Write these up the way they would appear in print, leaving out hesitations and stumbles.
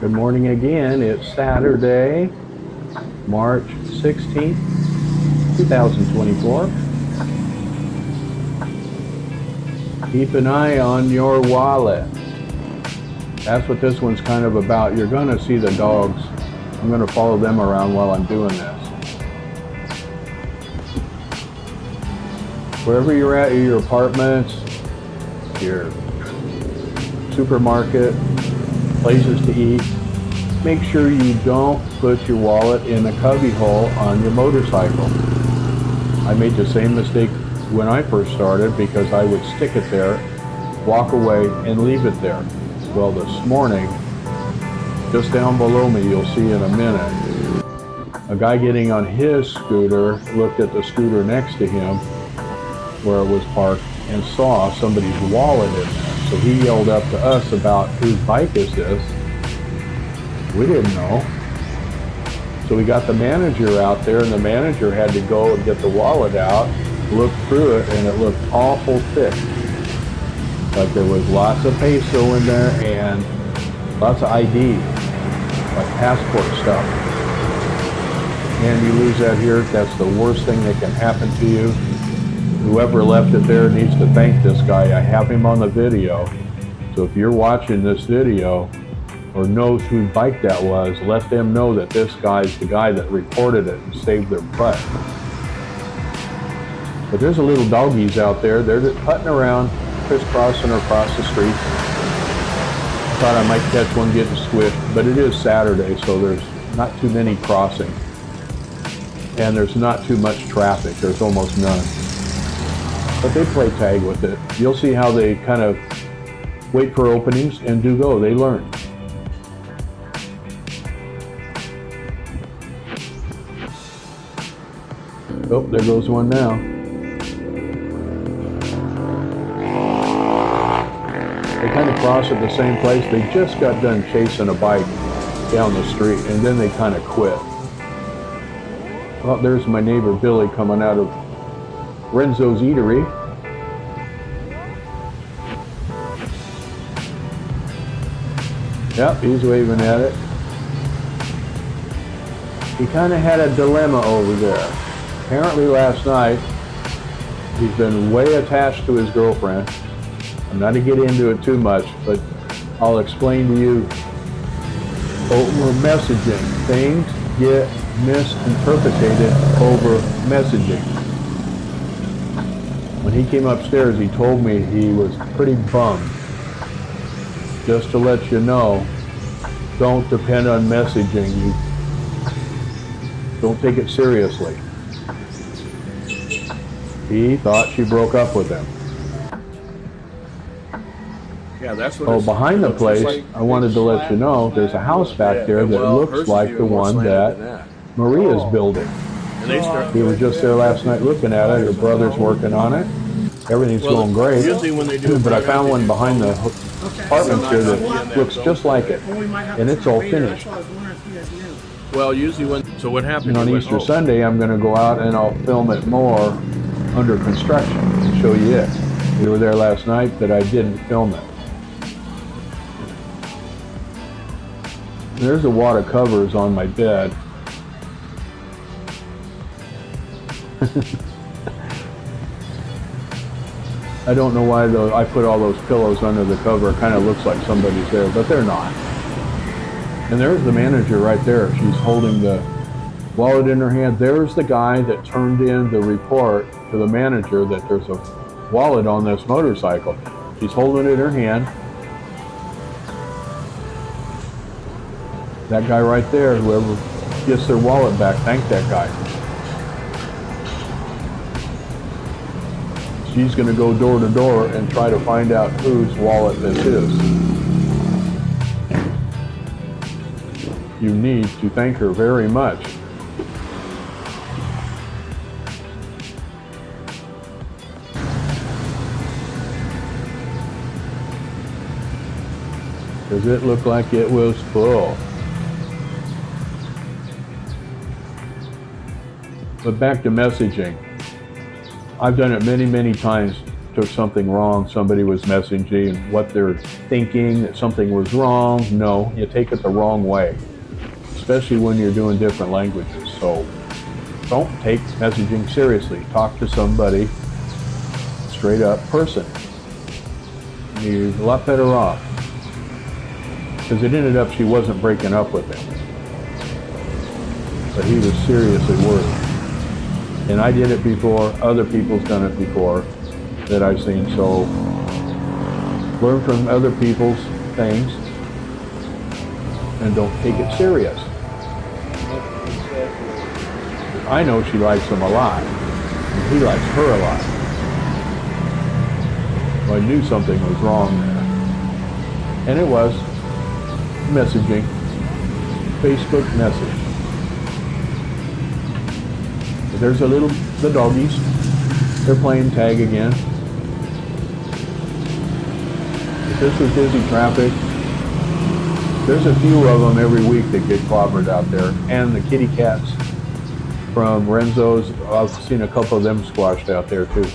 Good morning again. It's Saturday, March 16th, 2024. Keep an eye on your wallet. That's what this one's kind of about. You're going to see the dogs. I'm going to follow them around while I'm doing this. Wherever you're at, your apartments, your supermarket, places to eat, make sure you don't put your wallet in a cubby hole on your motorcycle. I made the same mistake when I first started because I would stick it there, walk away, and leave it there. Well, this morning, just down below me, you'll see in a minute, a guy getting on his scooter looked at the scooter next to him where it was parked and saw somebody's wallet in there. So he yelled up to us about whose bike is this. We didn't know. So we got the manager out there, and the manager had to go and get the wallet out, look through it, and it looked awful thick. Like there was lots of peso in there and lots of ID, like passport stuff. And you lose that here, that's the worst thing that can happen to you. Whoever left it there needs to thank this guy. I have him on the video. So if you're watching this video or knows whose bike that was, let them know that this guy's the guy that reported it and saved their butt. But there's a little doggies out there. They're just putting around, crisscrossing across the street. I thought I might catch one getting squished, but it is Saturday, so there's not too many crossing. And there's not too much traffic. There's almost none. But they play tag with it. You'll see how they kind of wait for openings and do go. They learn. Oh, there goes one now. They kind of cross at the same place. They just got done chasing a bike down the street, and then they kind of quit. Well, there's my neighbor Billy coming out of Renzo's Eatery. Yep, he's waving at it. He kind of had a dilemma over there. Apparently last night, he's been way attached to his girlfriend. I'm not to get into it too much, but I'll explain to you. Over messaging, things get misinterpreted over messaging. When he came upstairs, he told me he was pretty bummed. Just to let you know, don't depend on messaging. You don't take it seriously. He thought she broke up with him. Yeah, that's what. Oh, behind the place, I wanted to let you know, there's a house back there that looks like the one that Maria's building. We were just there last night looking at it. Her brother's working on it. Everything's going great. But I found one behind the apartments here that looks just like it, and it's all finished. Well, usually when, so what happened? And on Easter Sunday, I'm going to go out and I'll film it more under construction and show you it. We were there last night, but I didn't film it. There's a wad of covers on my bed. I don't know why though I put all those pillows under the cover. It kind of looks like somebody's there, but they're not. And there's the manager right there. She's holding the wallet in her hand. There's the guy that turned in the report to the manager that there's a wallet on this motorcycle. She's holding it in her hand. That guy right there, whoever gets their wallet back, thank that guy. She's going to go door to door and try to find out whose wallet this is. You need to thank her very much. Does it look like it was full? But back to messaging. I've done it many, many times took something wrong, somebody was messaging what they're thinking, that something was wrong. No, you take it the wrong way, especially when you're doing different languages. So don't take messaging seriously. Talk to somebody, straight up person. You're a lot better off. Because it ended up she wasn't breaking up with him. But he was seriously worried. And I did it before, other people's done it before that I've seen. So learn from other people's things and don't take it serious. I know she likes him a lot, and he likes her a lot. Well, I knew something was wrong there. And it was messaging, Facebook message. There's the doggies. They're playing tag again. If this was busy traffic, there's a few of them every week that get clobbered out there. And the kitty cats from Renzo's, I've seen a couple of them squashed out there too.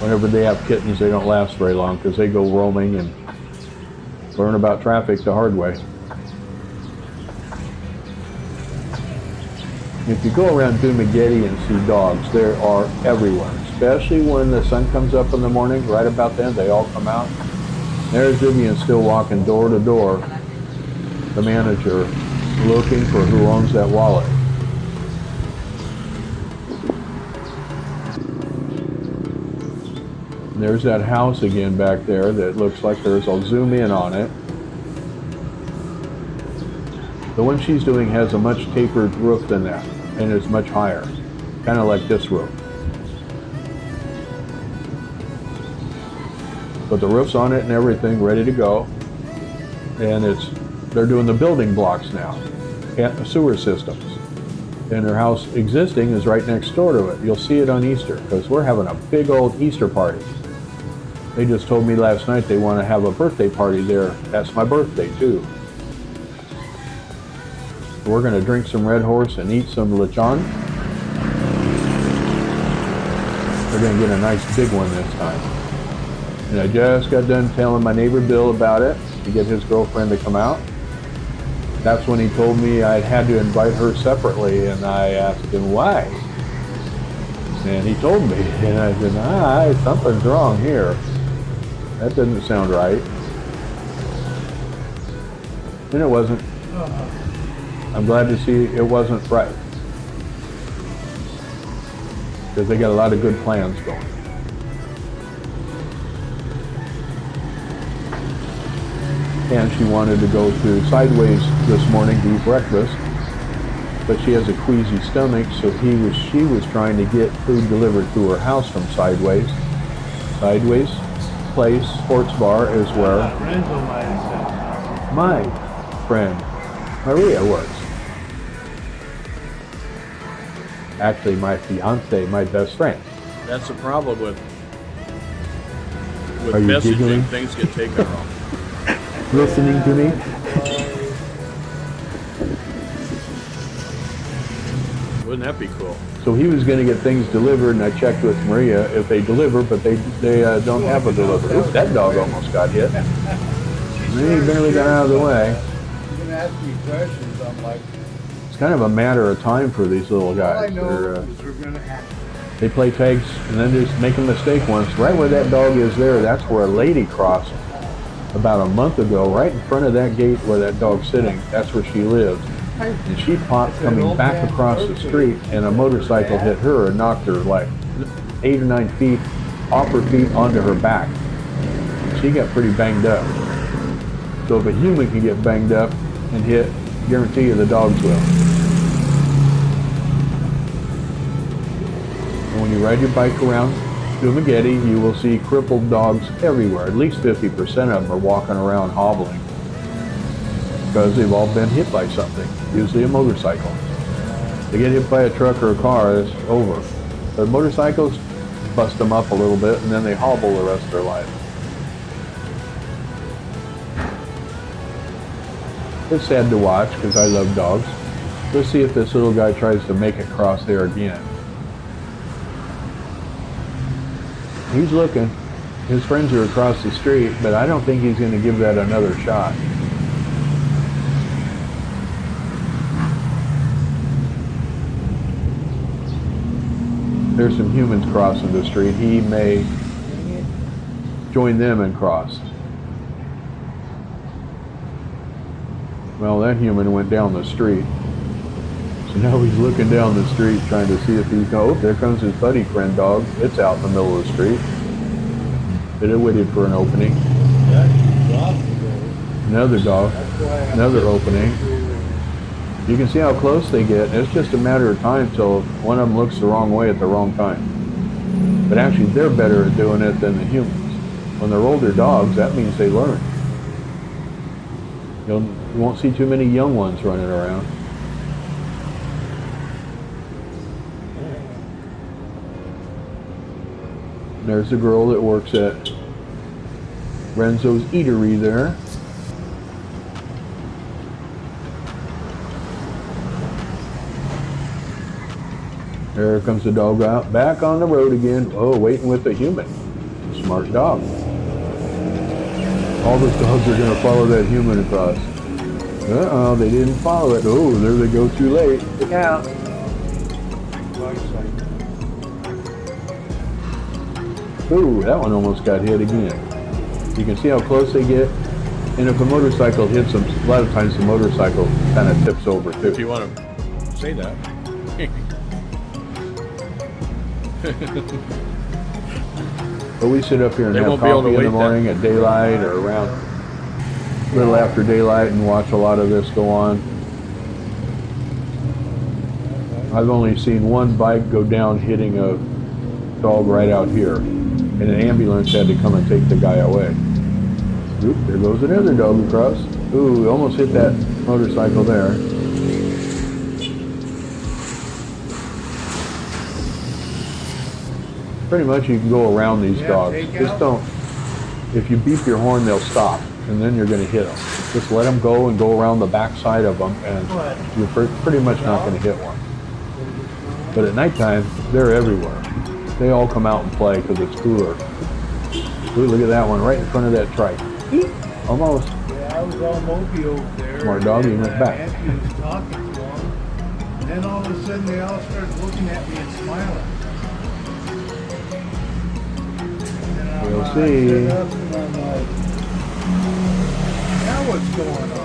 Whenever they have kittens, they don't last very long because they go roaming and learn about traffic the hard way. If you go around Dumaguete and see dogs, there are everywhere, especially when the sun comes up in the morning. Right about then, they all come out. There's Vivian still walking door to door, the manager, looking for who owns that wallet. And there's that house again back there that looks like I'll zoom in on it. The one she's doing has a much tapered roof than that, and is much higher, kind of like this roof. But the roof's on it and everything, ready to go. And they're doing the building blocks now, and the sewer systems. And her house existing is right next door to it. You'll see it on Easter, because we're having a big old Easter party. They just told me last night they want to have a birthday party there. That's my birthday too. We're going to drink some Red Horse and eat some lechon. We're going to get a nice big one this time. And I just got done telling my neighbor Bill about it to get his girlfriend to come out. That's when he told me I had to invite her separately, and I asked him why. And he told me, and I said, something's wrong here. That doesn't sound right. And it wasn't. I'm glad to see it wasn't right. Because they got a lot of good plans going. And she wanted to go to Sideways this morning to eat breakfast, but she has a queasy stomach, so she was trying to get food delivered to her house from Sideways. Sideways Place Sports Bar is where my friend Maria works. Actually, my fiance, my best friend. That's the problem with Are you messaging. giggling? Things get taken wrong. Listening to me? Wouldn't that be cool? So he was going to get things delivered, and I checked with Maria if they deliver, but they don't have a delivery. Oops, that dog almost got hit. And then he barely got out of the way. You're going to ask me questions, I'm like, It's kind of a matter of time for these little all guys. I know is we're going to ask. They play tags and then just make a mistake once. Right where that dog is there, that's where a lady crossed about a month ago, right in front of that gate where that dog's sitting. That's where she lives. And she popped coming back across the street, and a motorcycle hit her and knocked her like 8 or 9 feet off her feet onto her back. She got pretty banged up. So if a human can get banged up and hit, guarantee you the dogs will. And when you ride your bike around Dumaguete, you will see crippled dogs everywhere. At least 50% of them are walking around hobbling because they've all been hit by something, usually a motorcycle. They get hit by a truck or a car, it's over. But motorcycles bust them up a little bit, and then they hobble the rest of their life. It's sad to watch because I love dogs. Let's see if this little guy tries to make it across there again. He's looking. His friends are across the street, but I don't think he's going to give that another shot. There's some humans crossing the street. He may join them and cross. Well, that human went down the street. So now he's looking down the street trying to see if he's going, oh, there comes his buddy friend dog. It's out in the middle of the street. It waited for an opening. Another dog. Another opening. You can see how close they get. It's just a matter of time till one of them looks the wrong way at the wrong time. But actually, they're better at doing it than the humans. When they're older dogs, that means they learn. You won't see too many young ones running around. There's the girl that works at Renzo's Eatery there. There comes the dog out, back on the road again. Oh, waiting with the human. Smart dog. All those dogs are going to follow that human across. Uh-oh, they didn't follow it. Oh, there they go too late. Look out. Ooh, that one almost got hit again. You can see how close they get. And if a motorcycle hits them, a lot of times the motorcycle kind of tips over too. If you want to say that. But we sit up here and They have won't be able to coffee in the wait morning at daylight or around a little after daylight and watch a lot of this go on. I've only seen one bike go down hitting a dog right out here, and an ambulance had to come and take the guy away. Oop, there goes another dog across. Ooh, almost hit that motorcycle there. Pretty much you can go around these dogs. Just don't, if you beep your horn, they'll stop, and then you're going to hit them. Just let them go and go around the back side of them, and you're pretty much not going to hit one. But at nighttime, they're everywhere. They all come out and play because it's cooler. Ooh, look at that one right in front of that trike. Almost. Yeah, I was all mopey over there. Smart dog, he went back. Anthony was talking to him. And then all of a sudden they all started looking at me and smiling. And We'll I see. stood up and I'm like, now what's going on?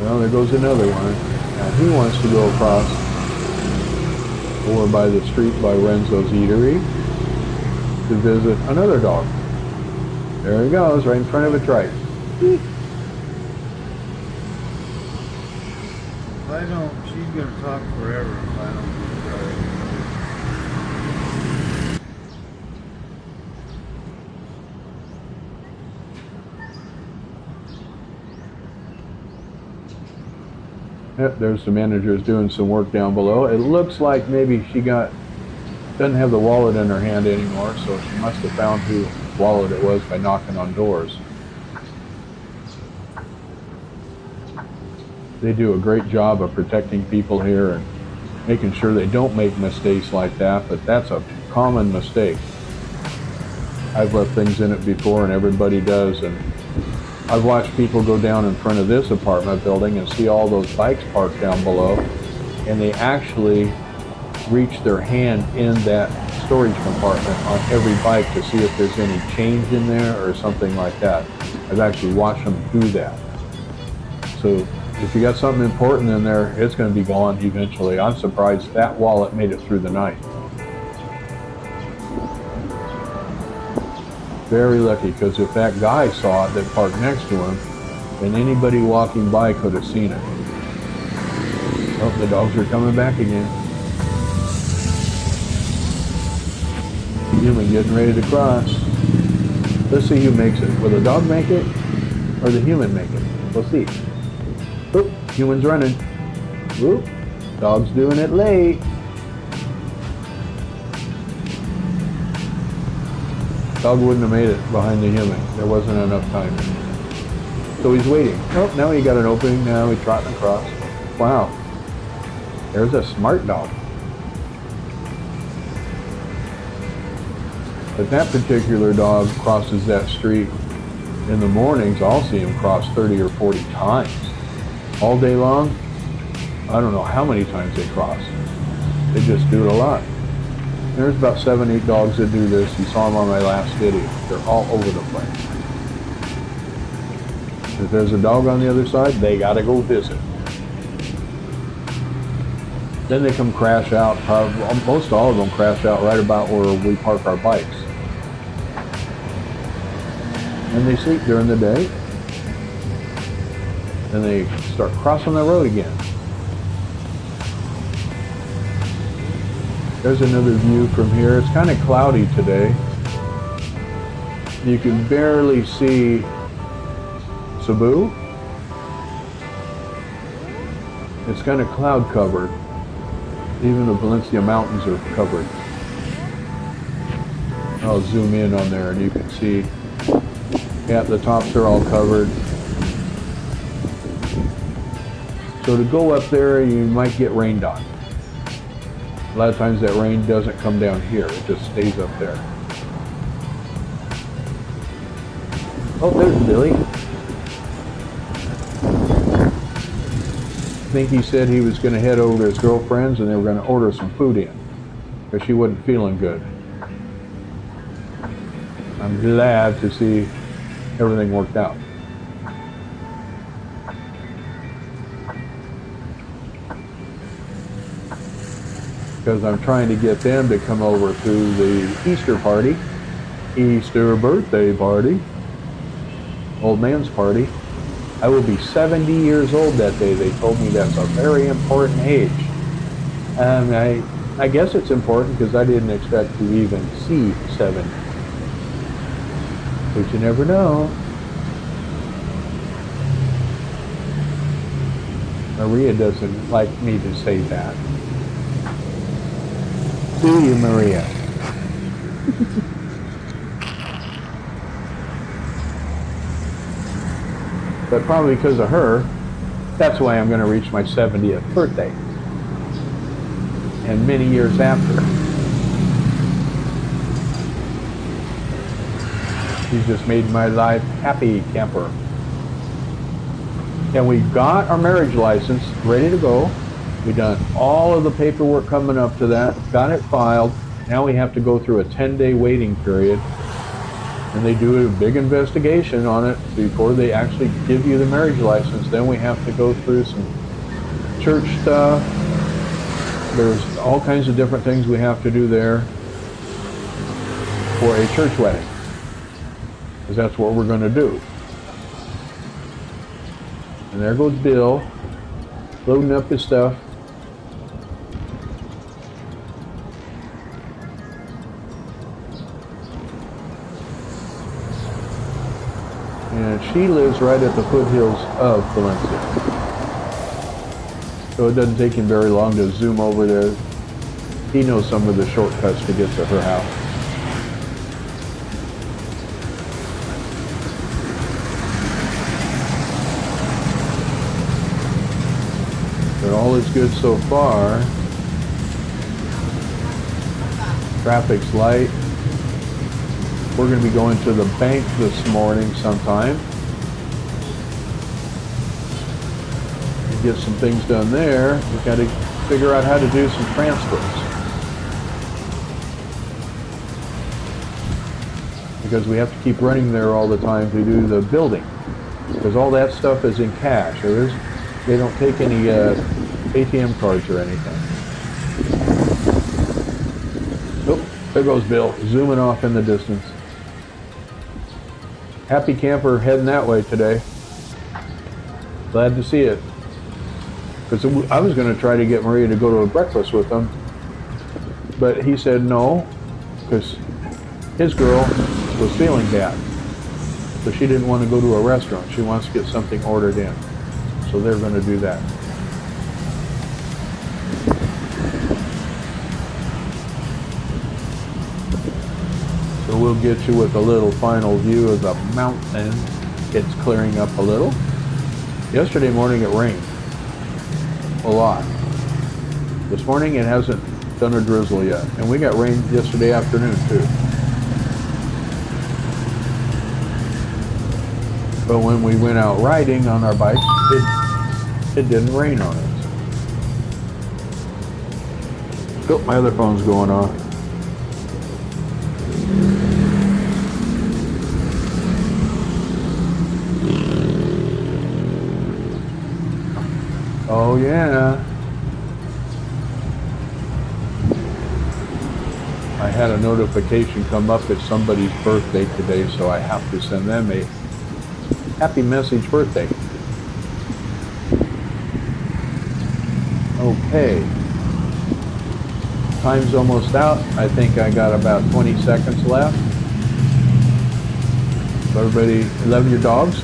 Well, there goes another one. Now he wants to go across over by the street by Renzo's Eatery to visit another dog. There he goes, right in front of a trike. If I don't, she's gonna talk forever if I don't get started. Yep, there's the manager's doing some work down below. It looks like maybe she doesn't have the wallet in her hand anymore, so she must have found whose wallet it was by knocking on doors. They do a great job of protecting people here and making sure they don't make mistakes like that, but that's a common mistake. I've left things in it before and everybody does, and I've watched people go down in front of this apartment building and see all those bikes parked down below, and they actually reach their hand in that storage compartment on every bike to see if there's any change in there or something like that. I've actually watched them do that. So if you got something important in there, it's going to be gone eventually. I'm surprised that wallet made it through the night. Very lucky, because if that guy saw it that parked next to him, then anybody walking by could have seen it. Oh, the dogs are coming back again. Human getting ready to cross. Let's see who makes it. Will the dog make it or the human make it? We'll see. Oop, human's running. Oop, dog's doing it late. Dog wouldn't have made it behind the human. There wasn't enough time. So he's waiting. Oh, now he got an opening. Now he's trotting across. Wow. There's a smart dog. But that particular dog crosses that street in the mornings. I'll see him cross 30 or 40 times. All day long, I don't know how many times they cross. They just do it a lot. There's about 7, 8 dogs that do this. You saw them on my last video. They're all over the place. If there's a dog on the other side, they gotta go visit. Then they come crash out. Most all of them crash out right about where we park our bikes. And they sleep during the day. Then they start crossing the road again. There's another view from here. It's kind of cloudy today. You can barely see Cebu. It's kind of cloud covered. Even the Valencia Mountains are covered. I'll zoom in on there and you can see, yeah, the tops are all covered. So to go up there, you might get rained on. A lot of times that rain doesn't come down here, it just stays up there. Oh, there's Billy. I think he said he was going to head over to his girlfriend's and they were going to order some food in because she wasn't feeling good. I'm glad to see everything worked out. Because I'm trying to get them to come over to the Easter party, Easter birthday party, old man's party. I will be 70 years old that day. They told me that's a very important age. I guess it's important because I didn't expect to even see 70. But you never know. Maria doesn't like me to say that. Do you, Maria? But probably because of her, that's why I'm going to reach my 70th birthday. And many years after. She just made my life happy, camper. And we got our marriage license ready to go. We've done all of the paperwork coming up to that, got it filed. Now we have to go through a 10-day waiting period. And they do a big investigation on it before they actually give you the marriage license. Then we have to go through some church stuff. There's all kinds of different things we have to do there for a church wedding. Because that's what we're going to do. And there goes Bill, loading up his stuff. And she lives right at the foothills of Valencia. So it doesn't take him very long to zoom over there. He knows some of the shortcuts to get to her house. But all is good so far. Traffic's light. We're going to be going to the bank this morning sometime. Get some things done there. We've got to figure out how to do some transfers. Because we have to keep running there all the time to do the building. Because all that stuff is in cash. They don't take any ATM cards or anything. Oh, there goes Bill, zooming off in the distance. Happy camper heading that way today. Glad to see it. Because I was going to try to get Maria to go to a breakfast with them. But he said no, because his girl was feeling bad. So she didn't want to go to a restaurant. She wants to get something ordered in. So they're going to do that. So will get you with a little final view of the mountain. It's clearing up a little. Yesterday morning it rained a lot. This morning it hasn't done a drizzle yet. And we got rain yesterday afternoon too. But when we went out riding on our bikes, it didn't rain on us. Oh, my other phone's going off. Oh yeah. I had a notification come up. It's somebody's birthday today, so I have to send them a happy message birthday. Okay. Time's almost out. I think I got about 20 seconds left. So everybody, love your dogs.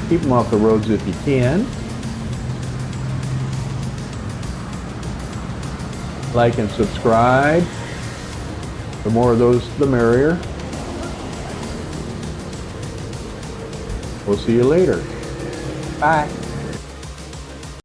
Keep them off the roads if you can. Like and subscribe. The more of those, the merrier. We'll see you later. Bye.